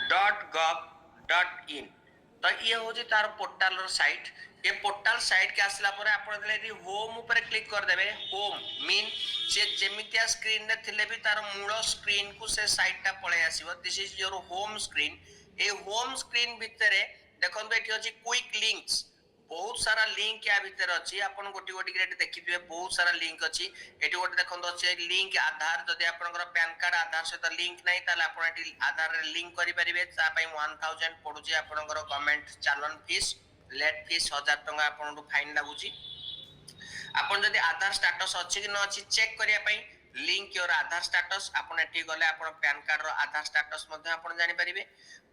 www.gov.in। तो ये हूँ तार पोर्टाल साइट। ये पोर्टाल साइट के आसला पर आप होम ऊपर क्लिक करदे। होम मीन से जमितिया स्क्रीन रे थिले भी तार मूल स्क्रीन को से साइट टा पळे आसीबो। This is your home screen. ए होम स्क्रीन भितरे देखो एठी अछि क्विक लिंक्स। बहुत सारा लिंक या भीतर अछि। आपन गोटी गोटी के देखिबे बहुत सारा लिंक अछि। एठी गोटे देखंतो अछि लिंक आधार। जदि आपनकर पैन कार्ड आधार सहित लिंक नै ताले आपन एठी आधार रे लिंक करि परिबे। ता पई 1000 पडुची आपनकर गवर्नमेंट चालान फीस लेट फीस 1000 टंका आपन फाइन लागुची। आपन जदि आधार स्टेटस अछि कि न अछि चेक करिया पई लिंक योर आधार स्टेटस आपन एठी गले आपन पैन कार्ड रो आधार स्टेटस मध्ये आपन जानि परिबे।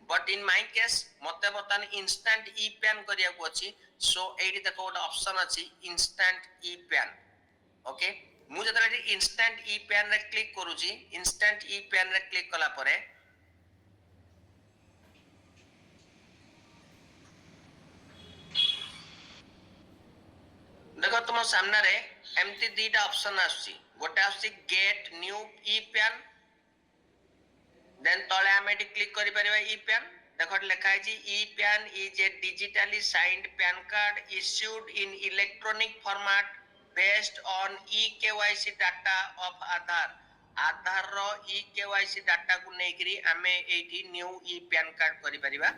बट इन माय केस मते बतन इंस्टेंट ई पैन करिया को अछि। सो एठी देखो गोटे ऑप्शन अछि इंस्टेंट ई पैन। ओके मु जतरे इंस्टेंट ई पैन रे क्लिक करूची। इंस्टेंट ई पैन रे क्लिक कला परे देखो तुम सामने रे एमती दीटा ऑप्शन आसी। गोटे आसी get new e PAN then तळे आमे क्लिक करि परिबा ई पैन। देखो लिखा है जी e PAN is a digitally signed PAN card issued in electronic format based on e KYC data of Aadhaar. Aadhaar रो ई केवाईसी डाटा को नेकरी आमे एठी न्यू ई पैन कार्ड करि परिबा।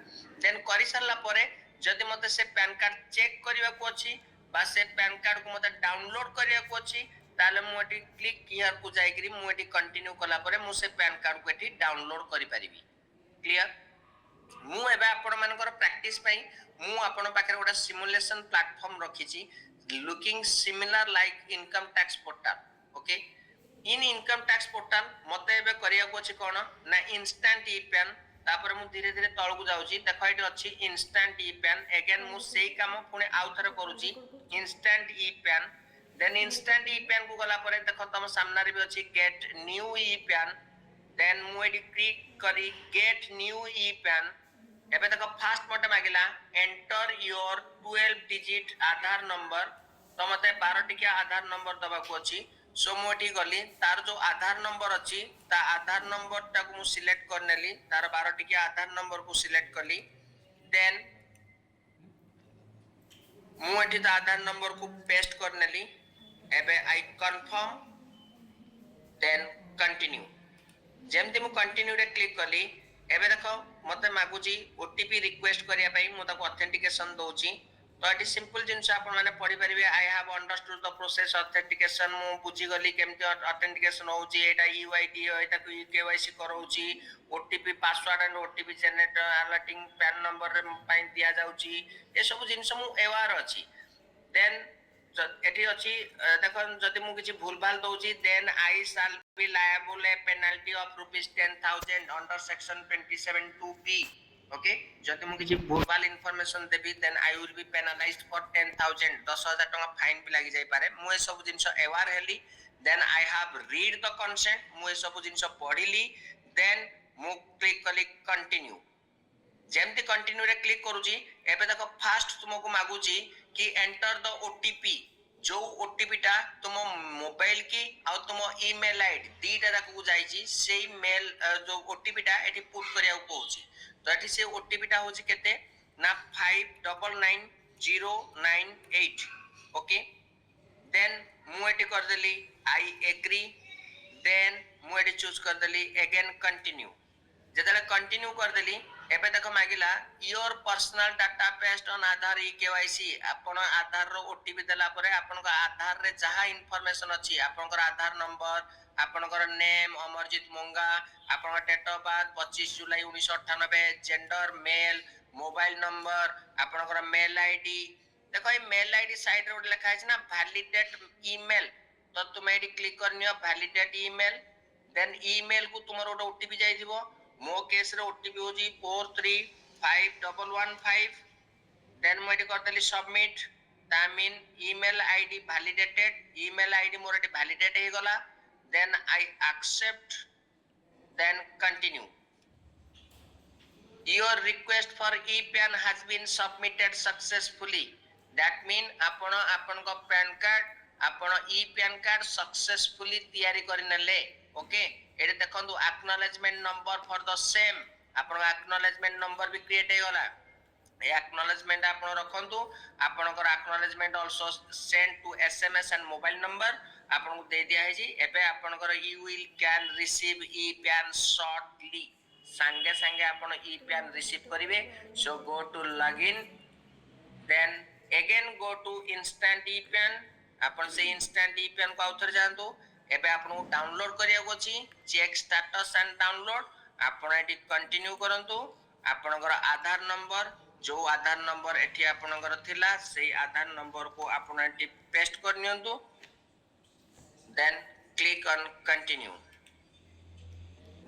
देन करि सरला परे जदि मते से पैन कार्ड चेक करिवा को अछि बा से पैन कार्ड को मते डाउनलोड करिया को अछि ताले मु एठी क्लिक हियर को जाई करी मु एठी कंटिन्यू कला परे मु से पैन कार्ड को एठी डाउनलोड करि परिबी। क्लियर। मु एबे आपण मानकर प्रैक्टिस पई मु आपण पाखरे गोटा सिमुलेशन प्लेटफॉर्म रखिची looking similar like income tax portal. Okay in income tax portal मते एबे करिया को अछि कोन ना इंस्टेंट ई पैन। तापर मु धीरे धीरे तळ को जाउची। देखो एठी अछि इंस्टेंट ई पैन। अगेन मु सेही काम पुणे आउ थरे करूची instant e pan. Then instant e pan को गला परे देखो तम सामने रे भी अछि get new e PAN. Then मु एठी क्लिक करी गेट न्यू ई पैन। एबे देखो फास्ट मटे मागिला enter your 12 digit Aadhaar number. तो मते 12 टिकिया आधार नंबर दबा को अछि। सो मु एठी गली तार जो आधार नंबर अछि ता आधार नंबर टा को मु सिलेक्ट करनेली। तार 12 टिकिया आधार नंबर को सिलेक्ट करली। देन मु एठी ता आधार नंबर को पेस्ट करनेली। एबे आई कंफर्म देन कंटिन्यू। जेमति मु कंटिन्यू रे क्लिक कली एबे देखो मते मागुची ओटीपी रिक्वेस्ट करिया पई मु ताको ऑथेंटिकेशन दोची। तो एटी सिंपल जिंस आपण माने पढि परिबे I have understood the process authentication. मु बुझी गली केमति ऑथेंटिकेशन होउची एटा यूआईडी एटा को केवाईसी करौची OTP password and OTP generate alerting PAN number रे पई दिया जाउची। ए सब जिंस मु एवार अछि। देन एटी अछि देखो जदि मु किछि भूल भाल दोची then I shall be liable a penalty of ₹10,000 under section 27 2B। Okay जदि मु किछि भूल भाल इंफॉर्मेशन देबी then I will be penalized for 10,000 10,000 टका फाइन भी लागि जाई पारे। मु ए सब जिंस एवार हेली। Then I have read the consent. मु ए सब जिंस पढिली। देन मु क्लिक कली कंटिन्यू। जेमति कंटिन्यू रे क्लिक करूची एबे देखो फास्ट तुमको मागुची कि एंटर द ओटीपी। जो ओटीपी टा तुम मोबाइल की आ तुम ईमेल आईडी दीटा तक को जाईची सेही मेल जो ओटीपी टा एठी पुट करिया कहूची। तो एठी से ओटीपी टा होची केते ना 599098। ओके देन मु एठी कर देली आई एग्री। देन मु एठी चूज कर देली अगेन कंटिन्यू। जेतले कंटिन्यू कर देली एबे देखो मागिला your personal data based on Aadhaar e KYC. आपण आधार रो ओटीपी देला परे आपण को आधार रे जहा इंफॉर्मेशन अछि आपण को आधार नंबर आपण को नेम अमरजीत मंगा आपण को डेट ऑफ बर्थ 25 जुलाई 1998 जेंडर मेल मोबाइल नंबर आपण को मेल आईडी। देखो ए मेल आईडी साइड रे लिखा है ना वैलिडेट ईमेल। तो तुम एडी क्लिक करनियो वैलिडेट ईमेल। देन ईमेल को तुमरो ओटीपी जाई दिबो। मो केस रे ओटीपी होजी 435115। देन मु एटी करतली सबमिट। ता mean email ID validated. Email ID मोर एटी वैलिडेट हे गला। Then I accept then continue. Your request for e PAN has been submitted successfully. That mean आपण आपण को पैन कार्ड आपण ई पैन कार्ड सक्सेसफुली तैयारी करि नेले। ओके एटे देखंतु acknowledgement number for the same आपण एक्नॉलेज क्रिएट हे गला एक्नॉलेजमेंट आपण रखंतु आपनकर acknowledgement also send to SMS and mobile number आपन को दे दिया है जी एबे आपनकर you will can receive e PAN shortly संगे संगे आपण ई पैन रिसीव करिवे so go to login then again go to instant e PAN आपण से इंस्टेंट ई पैन को आउथर जानतो एबे आपण को डाउनलोड करिया को छी चेक स्टेटस एंड डाउनलोड आपण एटी कंटिन्यू करंतु आपनकर आधार नंबर जो आधार नंबर एठी आपनकर थिला सेही आधार नंबर को आपण एटी पेस्ट कर नियंतु then click on continue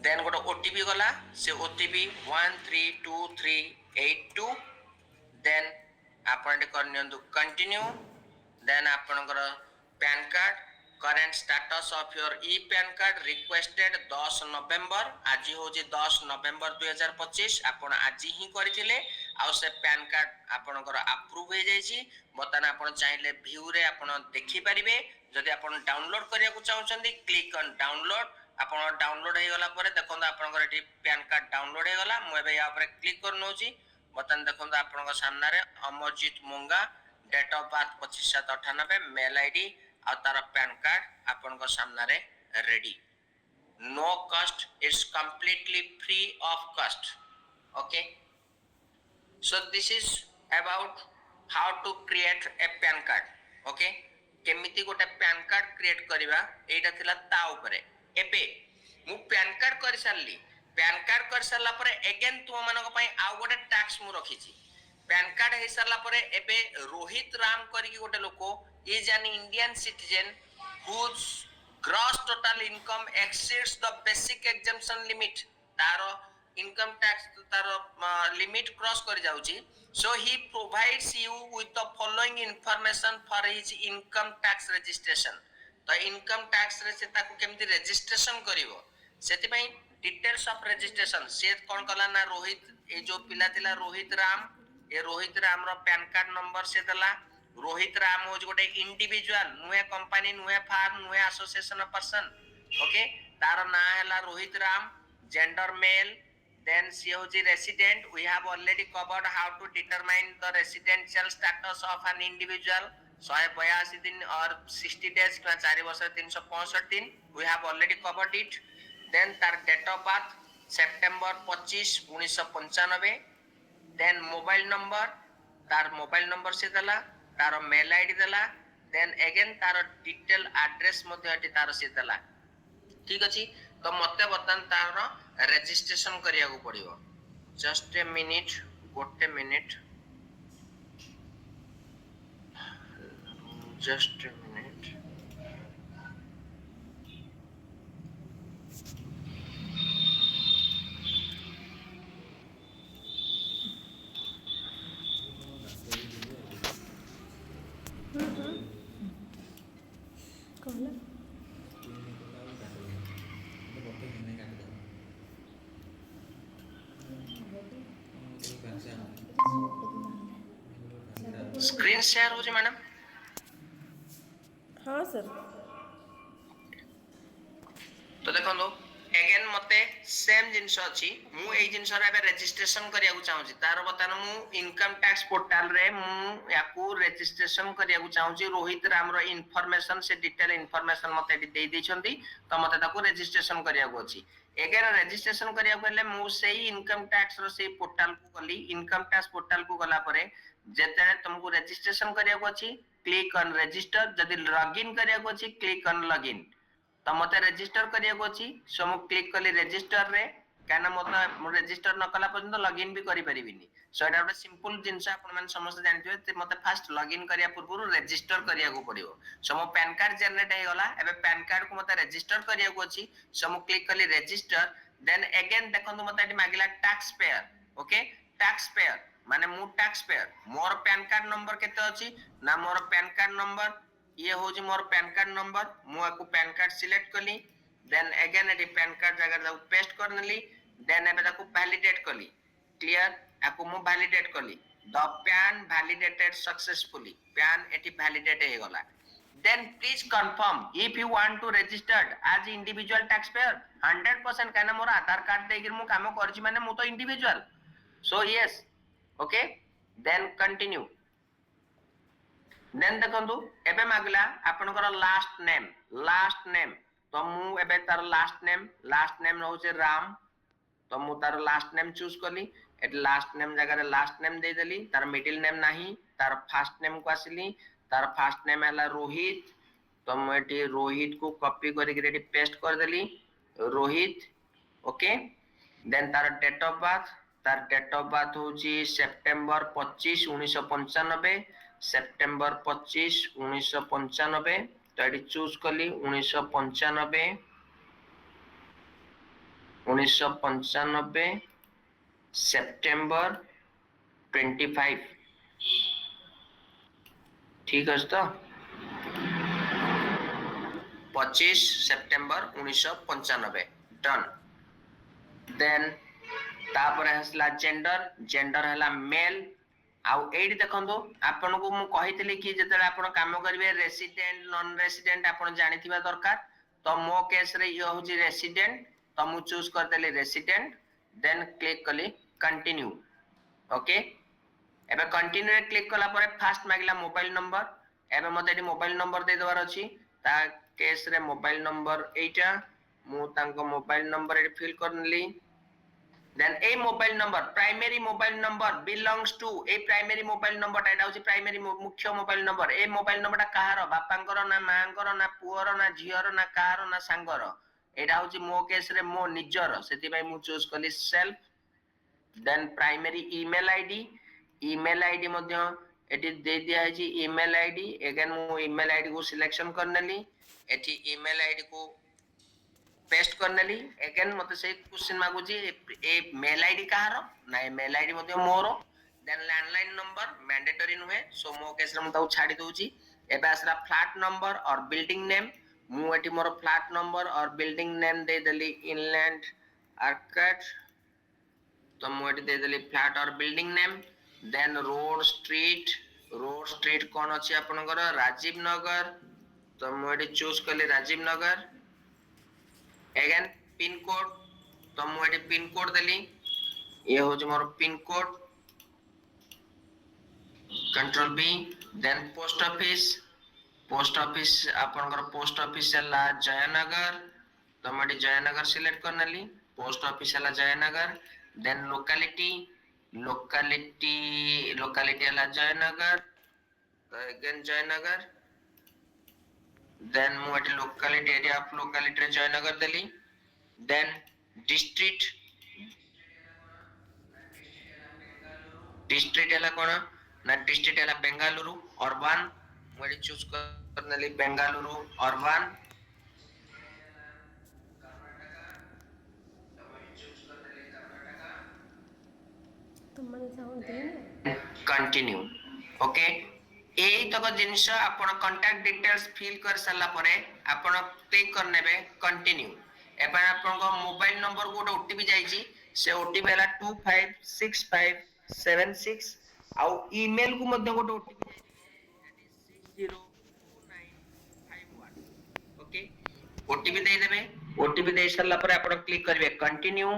then गोटे ओटीपी गला से ओटीपी 132382 देन आपण कर नियंतु कंटिन्यू देन आपनकर PAN card current status of your e PAN card requested 10 नवंबर आज होची 10 नवंबर 2025 आपण आज ही करथिले आ से पैन कार्ड आपनकर अप्रूव हो जाई छी बतन आपण चाहिले व्यू रे आपण देखि परिबे जदि आपण डाउनलोड करिया को चाहउछंदी क्लिक ऑन डाउनलोड आपण डाउनलोड हे गला परे देखो आपनकर एटी पैन कार्ड डाउनलोड हे गला मु एबे या पर क्लिक कर नोची बतन देखो आपनकर सामने रे Amarjeet Munga date of birth 25/7/98 mail ID आ तार पैन कार्ड आपन को सामने रे ready no cost it's completely free of cost okay so this is about how to create a PAN card okay केमिति गोटे पैन कार्ड क्रिएट करबा एटा थिला ता ऊपरे एबे मु पैन कार्ड कर सारली पैन कार्ड कर सारला परे अगेन तुम मानको पई आ गोटे टैक्स मु रखी छी पैन कार्ड हे सारला परे एबे रोहित राम करी गोटे लोको is an Indian citizen whose gross total income exceeds the basic exemption limit taro income tax taro limit cross कर जाउची so he provides you with the following information for his income tax registration तो income tax रे से ताको केमति registration करिवो सेति पई details of registration से कोन कला ना रोहित ए जो पिला थिला रोहित राम ए रोहित राम रो पैन कार्ड नंबर से दला रोहित राम हो गोटे इंडिविजुअल नुए कंपनी नुए फार्म नुए एसोसिएशन ऑफ पर्सन ओके तार ना हैला Rohit Ram gender male then सी हो जी resident we have already covered how to determine the residential status of an individual 182 दिन और 60 डेज 4 वर्ष 365 दिन we have already covered it then तार डेट ऑफ बर्थ सितंबर 25 1995 देन मोबाइल नंबर तार मोबाइल नंबर से दला तारो मेल आईडी देला देन अगेन तारो डिटेल एड्रेस मध्ये एटी तारो से देला ठीक अछि तो मते बतन तारो रजिस्ट्रेशन करिया को पड़िबो जस्ट ए मिनिट गोटे minute just a minute screen share हो जी मैडम हाँ सर तो देखो अगेन मते सेम जिंस अछि मु एई जिंस रे बे रजिस्ट्रेशन करिया को चाहू छी तार बतान मु इनकम टैक्स पोर्टल रे मु याकू रजिस्ट्रेशन करिया को चाहू छी रोहित राम रो इंफॉर्मेशन से डिटेल इंफॉर्मेशन मते दे दै छंती तो मते ताको रजिस्ट्रेशन करिया को अछि अगेन रजिस्ट्रेशन करिया को ले मु सेही इनकम टैक्स रो से पोर्टल को गली इनकम टैक्स पोर्टल को गला परे जेते तुमको रजिस्ट्रेशन करिया को अछि क्लिक ऑन रजिस्टर जदी लॉगिन करिया को अछि क्लिक ऑन लॉगिन तो मते रजिस्टर करिया को अछि सो मु क्लिक करली रजिस्टर रे काना मते मु रजिस्टर न कला पर्यंत लॉगिन भी करि परिबिनी सो एटा ଗୋଟେ सिंपल जिंस आपण मन समस्त जानथिबे मते फास्ट लॉगिन करिया पूर्व रजिस्टर करिया को पड़िबो सो मो पैन कार्ड जनरेट हे गला एबे पैन कार्ड को मते रजिस्टर करिया को अछि सो मु क्लिक करली रजिस्टर देन अगेन देखंतु मते एटी मागिला tax payer okay tax payer माने मु टैक्स पेयर मोर पैन कार्ड नंबर केते अछि ना मोर पैन कार्ड नंबर ये हो जी मोर पैन कार्ड नंबर मु आकु पैन कार्ड सिलेक्ट करली देन अगेन एटी पैन कार्ड जगह जाऊ पेस्ट करनली देन एबे ताकू वैलिडेट करली क्लियर आकु मु वैलिडेट करली the PAN validated successfully PAN एटी वैलिडेट हे गला then please confirm if you want to registered as individual taxpayer 100% काना मोर आधार कार्ड देगिर मु काम करछि माने मु तो individual so yes, okay, then continue. then ଦେଖନ୍ତୁ ଏବେ ମାଗିଲା ଆପଣଙ୍କର ଲାଷ୍ଟ ନେମ୍ ତ ମୁଁ ଏବେ ତାର ଲାଷ୍ଟ ନେମ୍ ରହୁଛି ରାମ ତ ମୁଁ ତାର ଲାଷ୍ଟ ନେମ୍ ଚୁଜ କଲି ଏଠି ଲାଷ୍ଟ ନେମ୍ ଜାଗାରେ ଲାଷ୍ଟ ନେମ୍ ଦେଇଦେଲି ତାର ମିଡିଲ ନେମ୍ ନାହିଁ ତାର ଫାଷ୍ଟ ନେମ୍ କୁ ଆସିଲି ତାର ଫାଷ୍ଟ ନେମ୍ ହେଲା ରୋହିତ ତ ମୁଁ ଏଠି ରୋହିତ କୁ କପି କରିକି ଏଠି ପେଷ୍ଟ କରିଦେଲି ରୋହିତ ओके देन तार डेट ऑफ बर्थ होची सेप्टेम्बर 25 1995 सेप्टेम्बर 25 1995 तो एटी चूज कली 1995 सेप्टेम्बर 25 ठीक है तो 25 सेप्टेम्बर 1995 डन देन तापर हसला जेंडर हला मेल आउ एडी देखंदो आपन को मु कहितली कि जेतले आपन काम करिवे रेसिडेंट नॉन रेसिडेंट आपन जानिथिबा दरकार तो मो केस रे यो होची रेसिडेंट तो मु चूज कर देली रेसिडेंट देन क्लिक कली कंटिन्यू ओके एबे कंटिन्यू रे क्लिक कला परे फास्ट मागिला मोबाइल नंबर एबे मते एडी मोबाइल नंबर दे देवार अछि ता केस रे मोबाइल नंबर एटा मु तांको मोबाइल नंबर एडी फिल करनली then a mobile number primary mobile number belongs to a primary mobile number टा होची प्राइमरी मुख्य mobile number A mobile number टा कहार बापांकर ना मांकर ना पुअर ना झियर ना कहार ना सांगर एटा होची मो केस रे मो निजर सेति भाई मु चूज कली self then primary email ID मध्य एटी दे दिया है जी ईमेल आईडी अगेन मु ईमेल आईडी को सिलेक्शन करनेली एटी ईमेल आईडी को पेस्ट करनेली अगेन मते से क्वेश्चन मागु जी ए मेल आईडी कहार ना ए मेल आईडी मध्य मोर देन लैंडलाइन नंबर मैंडेटरी नुहे सो मो केस रे म ताऊ छाडी दोची एबे आसला फ्लैट नंबर और बिल्डिंग नेम मु एटी मोर फ्लैट नंबर और बिल्डिंग नेम दे देली इनलैंड आर्केड तो मु एटी दे देली फ्लैट और building name then road street कोन अछि आपनकर राजीव नगर तो मु एटी चूज करली Rajiv Nagar again pin code तो मु एटी पिन कोड देली ये हो मोर pin code control B then post office आपनकर पोस्ट ऑफिस हला जयनगर तो मु एटी जयनगर सिलेक्ट करनली पोस्ट ऑफिस हला जयनगर देन लोकेलिटी हला जयनगर तो अगेन जयनगर देन मु एटी लोकेलिटी एरिया ऑफ लोकेलिटी रे जयनगर देली देन डिस्ट्रिक्ट हला कोन ना डिस्ट्रिक्ट हला बेंगालुरु अर्बन मु एटी चूज करनली बेंगालुरु अर्बन कंटिन्यू ओके एई तक जिनिस आपण कांटेक्ट डिटेल्स फिल कर सला परे आपण क्लिक करनेबे कंटिन्यू एबे आपण को मोबाइल नंबर को ओटीपी जाईची से ओटीपी हला 256576 आउ ईमेल को मध्ये को ओटीपी जाईची 602951 ओके ओटीपी दे देबे ओटीपी दे सला परे आपण क्लिक करबे कंटिन्यू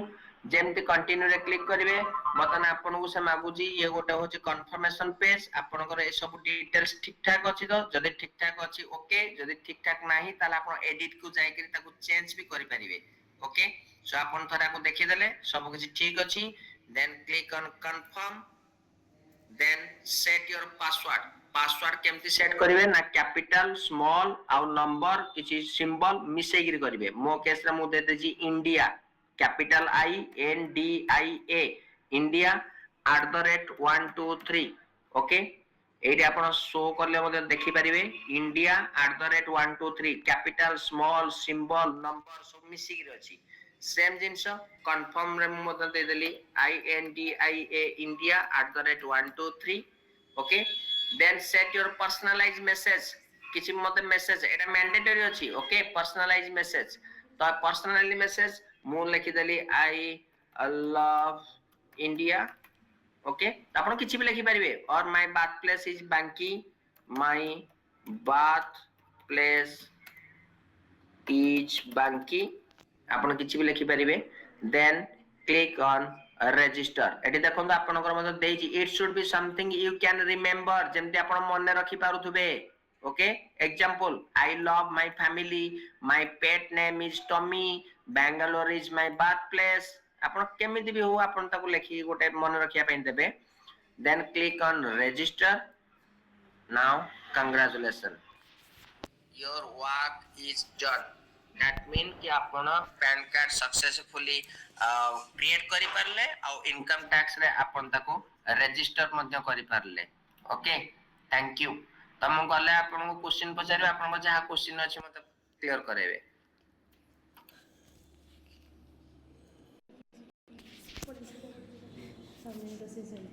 जेमती कंटिन्यू रे क्लिक करिवे मतन आपन को से मागु जी ये गोटे होची कंफर्मेशन पेज आपनकर ए सब डिटेल्स ठीक ठाक अछि तो जदी ठीक ठाक अछि ओके जदी ठीक ठाक नाही ताला आपन एडिट को जाय करी ताको चेंज भी करि परिवे ओके सो आपन थरा को देखि देले सब किछि ठीक अछि then click on confirm then set your password केमती सेट करिवे ना कैपिटल स्मॉल आ नंबर किछि सिंबल मिसै गिर करिवे मो केस रे मु दे देजी India capital INDIA India @123 okay एडी आपण शो करले मते देखि परिवे India @123 capital small symbol number सब मिसी गिर अछि सेम जिंस कंफर्म रे मते दे देली INDIA India @123 okay then set your personalise message किछि मते मेसेज एटा मैंडेटरी अछि ओके पर्सनलाइज मेसेज तो पर्सनली मेसेज मु लिखि देली आई लव इंडिया ओके आपण किछि भी लिखि परिबे और my birth place is Banki my birth place is Banki आपण किछि भी लिखि परिबे देन क्लिक ऑन register एटी देखंतु आपनकर मते देछि it should be something you can remember जेमति आपण मने रखि पारुथुबे okay example I love my family my pet name is Tommy Bangalore is my birthplace आपण केमिति भी हो आपण ताको लेखि गोटे मने रखिया पई देबे then click on register now congratulations your work is done that mean कि आपण पैन कार्ड सक्सेसफुली क्रिएट करि परले आ इनकम टैक्स रे आपण ताको रजिस्टर मध्ये करि परले ओके थैंक यू तम गले आपण को क्वेश्चन पचारे आपण को जहा क्वेश्चन अछि मते क्लियर करेबे Submit the season.